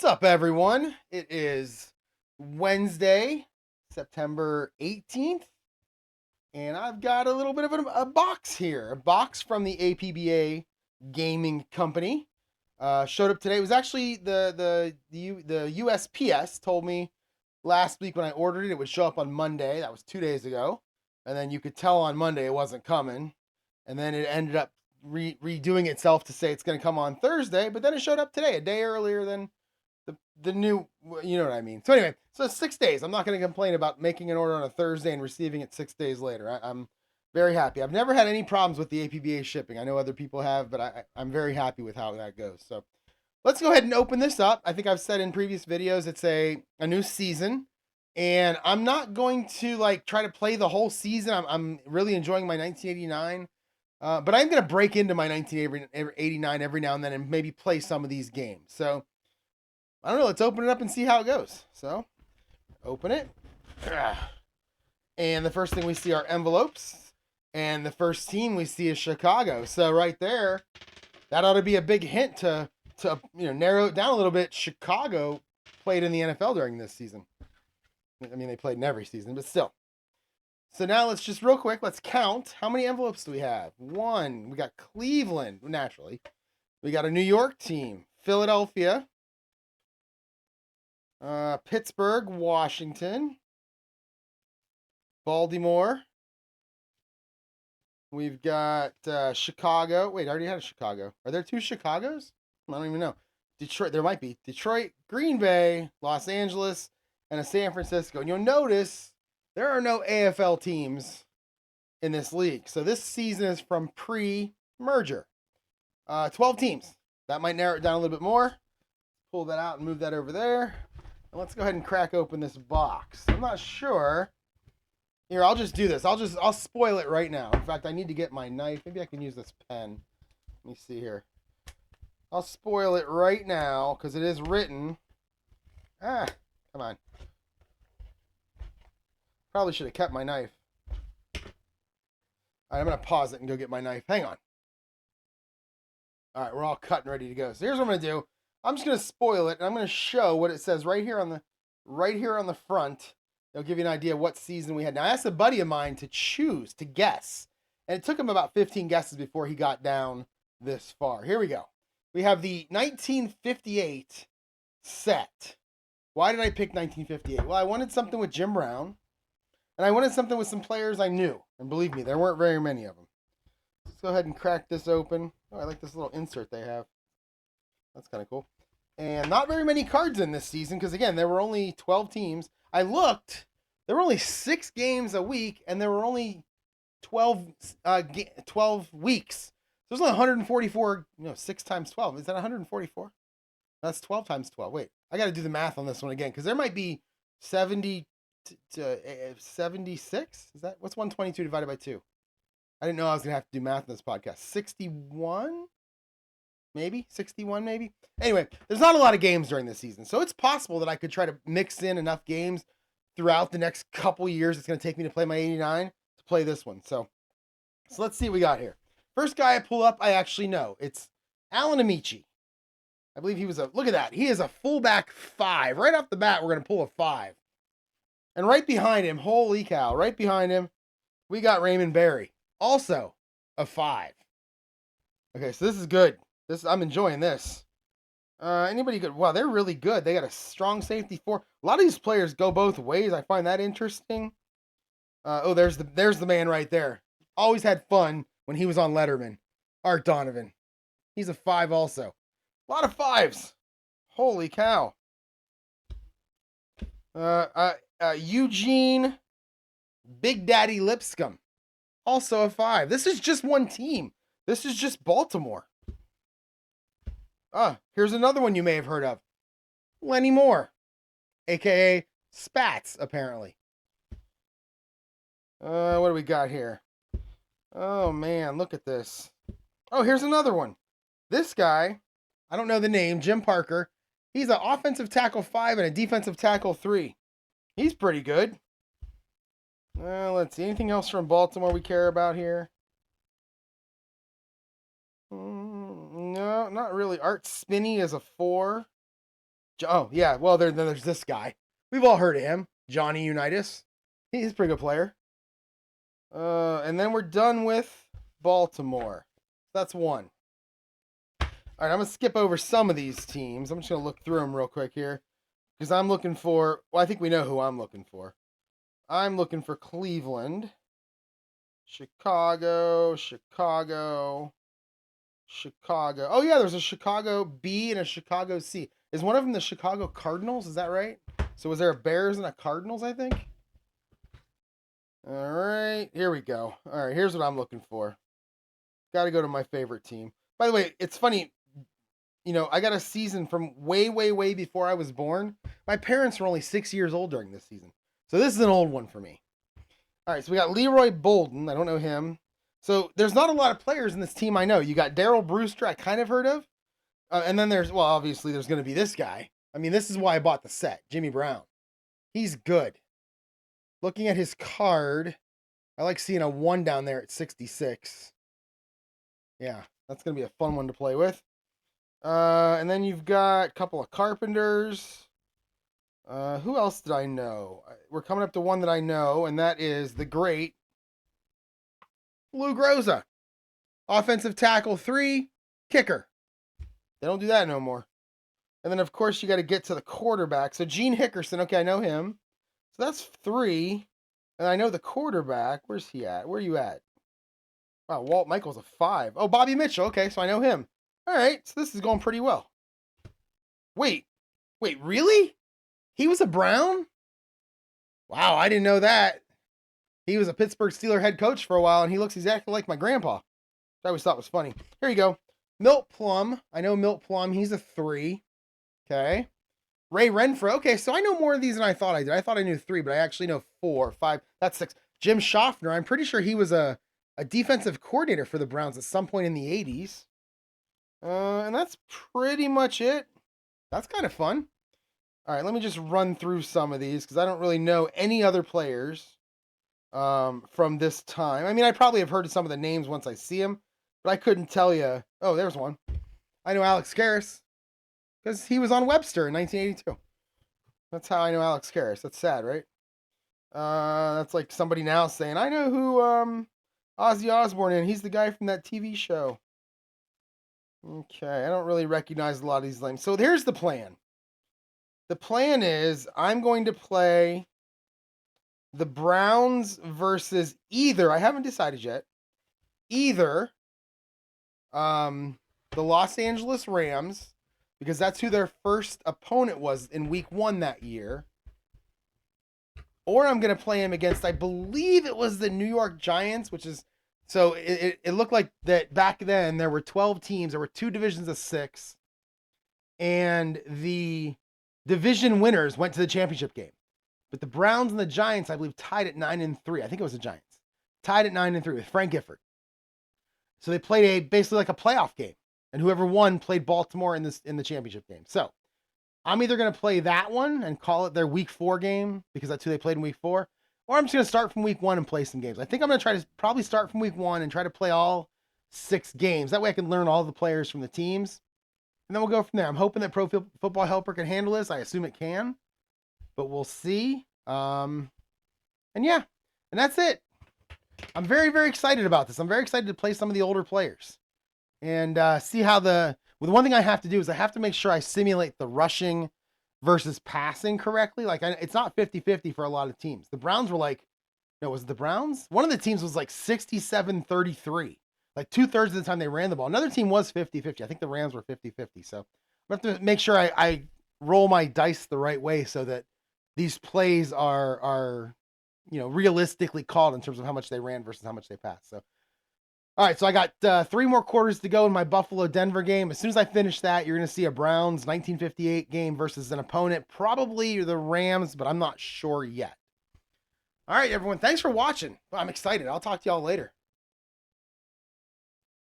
What's up, everyone? It is Wednesday, September 18th, and I've got a little bit of a box here. A box from the APBA gaming company. Showed up today. It was actually the USPS told me last week when I ordered it, it would show up on Monday. That was 2 days ago. And then you could tell on Monday it wasn't coming. And then it ended up redoing itself to say it's going to come on Thursday, but then it showed up today, a day earlier than the new, you know what I mean. So anyway, so it's 6 days. I'm not going to complain about making an order on a Thursday and receiving it 6 days later. I'm very happy. I've never had any problems with the APBA shipping. I know other people have, but I'm very happy with how that goes. So let's go ahead and open this up. I think I've said in previous videos it's a new season, and I'm not going to like try to play the whole season. I'm really enjoying my 1989. But I'm going to break into my 1989 every now and then and maybe play some of these games. So I don't know. Let's open it up and see how it goes. So open it. And the first thing we see are envelopes. And the first team we see is Chicago. So right there, that ought to be a big hint to narrow it down a little bit. Chicago played in the NFL during this season. I mean, they played in every season, but still. So now let's just real quick, let's count. How many envelopes do we have? One. We got Cleveland, naturally. We got a New York team. Philadelphia. Pittsburgh, Washington. Baltimore. We've got Chicago. Wait, I already had a Chicago. Are there two Chicagos? I don't even know. Detroit, there might be. Detroit, Green Bay, Los Angeles, and a San Francisco. And you'll notice there are no AFL teams in this league. So this season is from pre-merger. 12 teams. That might narrow it down a little bit more. Pull that out and move that over there. And let's go ahead and crack open this box. I'm not sure. Here, I'll just do this. I'll spoil it right now. In fact, I need to get my knife. Maybe I can use this pen. Let me see here. I'll spoil it right now because it is written. Come on. Probably should have kept my knife. All right, I'm going to pause it and go get my knife. Hang on. All right, we're all cut and ready to go. So here's what I'm going to do. I'm just going to spoil it, and I'm going to show what it says right here on the front. It'll give you an idea of what season we had. Now, I asked a buddy of mine to guess, and it took him about 15 guesses before he got down this far. Here we go. We have the 1958 set. Why did I pick 1958? Well, I wanted something with Jim Brown. And I wanted something with some players I knew. And believe me, there weren't very many of them. Let's go ahead and crack this open. Oh, I like this little insert they have. That's kind of cool. And not very many cards in this season because, again, there were only 12 teams. I looked. There were only 6 games a week, and there were only 12 weeks. So there's only 144, 6 times 12. Is that 144? That's 12 times 12. Wait, I got to do the math on this one again because there might be 70 to 76. Is that what's 122 divided by 2? I didn't know I was gonna have to do math in this podcast. 61, maybe 61, maybe. Anyway, there's not a lot of games during this season, so it's possible that I could try to mix in enough games throughout the next couple years. It's gonna take me to play my 89 to play this one. So let's see what we got here. First guy I pull up, I actually know. It's Alan Amici. I believe he was look at that. He is a fullback 5. Right off the bat, we're gonna pull a 5. And right behind him, holy cow, right behind him, we got Raymond Berry. Also a 5. Okay, so this is good. I'm enjoying this. Anybody good? Wow, they're really good. They got a strong safety 4. A lot of these players go both ways. I find that interesting. There's the man right there. Always had fun when he was on Letterman. Art Donovan. He's a 5 also. A lot of 5s. Holy cow. Eugene Big Daddy Lipscomb, also a 5. This is just one team. This is just Baltimore. Here's another one you may have heard of. Lenny Moore, aka Spats, apparently. What do we got here? Oh man, look at this. Oh, here's another one. This guy, I don't know the name, Jim Parker. He's an offensive tackle 5 and a defensive tackle 3. He's pretty good. Let's see. Anything else from Baltimore we care about here? No, not really. Art Spinney is a 4. Oh, yeah. Well, then there's this guy. We've all heard of him. Johnny Unitas. He's a pretty good player. And then we're done with Baltimore. That's one. All right, I'm going to skip over some of these teams. I'm just going to look through them real quick here. Because I'm looking for, well, I think we know who I'm looking for. I'm looking for Cleveland, Chicago. Oh, yeah, there's a Chicago B and a Chicago C. Is one of them the Chicago Cardinals? Is that right? So was there a Bears and a Cardinals, I think? All right, here we go. All right, here's what I'm looking for. Got to go to my favorite team. By the way, it's funny. You know, I got a season from way, way, way before I was born. My parents were only 6 years old during this season. So this is an old one for me. All right, so we got Leroy Bolden. I don't know him. So there's not a lot of players in this team I know. You got Daryl Brewster, I kind of heard of. And then there's, well, obviously there's going to be this guy. I mean, this is why I bought the set, Jimmy Brown. He's good. Looking at his card, I like seeing a 1 down there at 66. Yeah, that's going to be a fun one to play with. And then you've got a couple of Carpenters. Who else did I know? We're coming up to one that I know, and that is the great Lou Groza. Offensive tackle 3, kicker. They don't do that no more. And then, of course, you got to get to the quarterback. So Gene Hickerson, okay, I know him. So that's 3. And I know the quarterback. Where's he at? Where are you at? Wow, Walt Michaels a 5. Oh, Bobby Mitchell. Okay, so I know him. All right, so this is going pretty well. Wait, really? He was a Brown? Wow, I didn't know that. He was a Pittsburgh Steelers head coach for a while, and he looks exactly like my grandpa. I always thought was funny. Here you go. Milt Plum. I know Milt Plum. He's a 3. Okay. Ray Renfro. Okay, so I know more of these than I thought I did. I thought I knew 3, but I actually know 4, 5. That's 6. Jim Schaffner. I'm pretty sure he was a defensive coordinator for the Browns at some point in the 80s. And that's pretty much it. That's kind of fun. All right, let me just run through some of these because I don't really know any other players from this time. I mean, I probably have heard of some of the names once I see them, but I couldn't tell you. Oh, there's one. I know Alex Karras because he was on Webster in 1982. That's how I know Alex Karras. That's sad, right? That's like somebody now saying, I know who Ozzy Osbourne is. He's the guy from that TV show. Okay, I don't really recognize a lot of these names. So here's the plan. The plan is I'm going to play the Browns versus either, I haven't decided yet, either the Los Angeles Rams, because that's who their first opponent was in week 1 that year, or I'm going to play him against, I believe it was the New York Giants, which is, so it looked like that back then there were 12 teams, there were 2 divisions of 6, and the division winners went to the championship game. But the Browns and the Giants, I believe, tied at 9-3. I think it was the Giants. Tied at 9-3 with Frank Gifford. So they played basically like a playoff game. And whoever won played Baltimore in the championship game. So I'm either going to play that one and call it their week 4 game because that's who they played in week 4. Or I'm just going to start from week 1 and play some games. I think I'm going to try to probably start from week 1 and try to play all 6 games. That way I can learn all the players from the teams. And then we'll go from there. I'm hoping that Pro Football Helper can handle this. I assume it can. But we'll see. And yeah. And that's it. I'm very, very excited about this. I'm very excited to play some of the older players. And see how the one thing I have to do is I have to make sure I simulate the rushing versus passing correctly. Like, it's not 50-50 for a lot of teams. The Browns were like, no, was it the Browns? One of the teams was like 67-33. Like 2/3 of the time they ran the ball. Another team was 50-50. I think the Rams were 50-50. So I have to make sure I roll my dice the right way so that these plays are realistically called in terms of how much they ran versus how much they passed. So, all right, so I got 3 more quarters to go in my Buffalo-Denver game. As soon as I finish that, you're going to see a Browns 1958 game versus an opponent, probably the Rams, but I'm not sure yet. All right, everyone, thanks for watching. I'm excited. I'll talk to y'all later.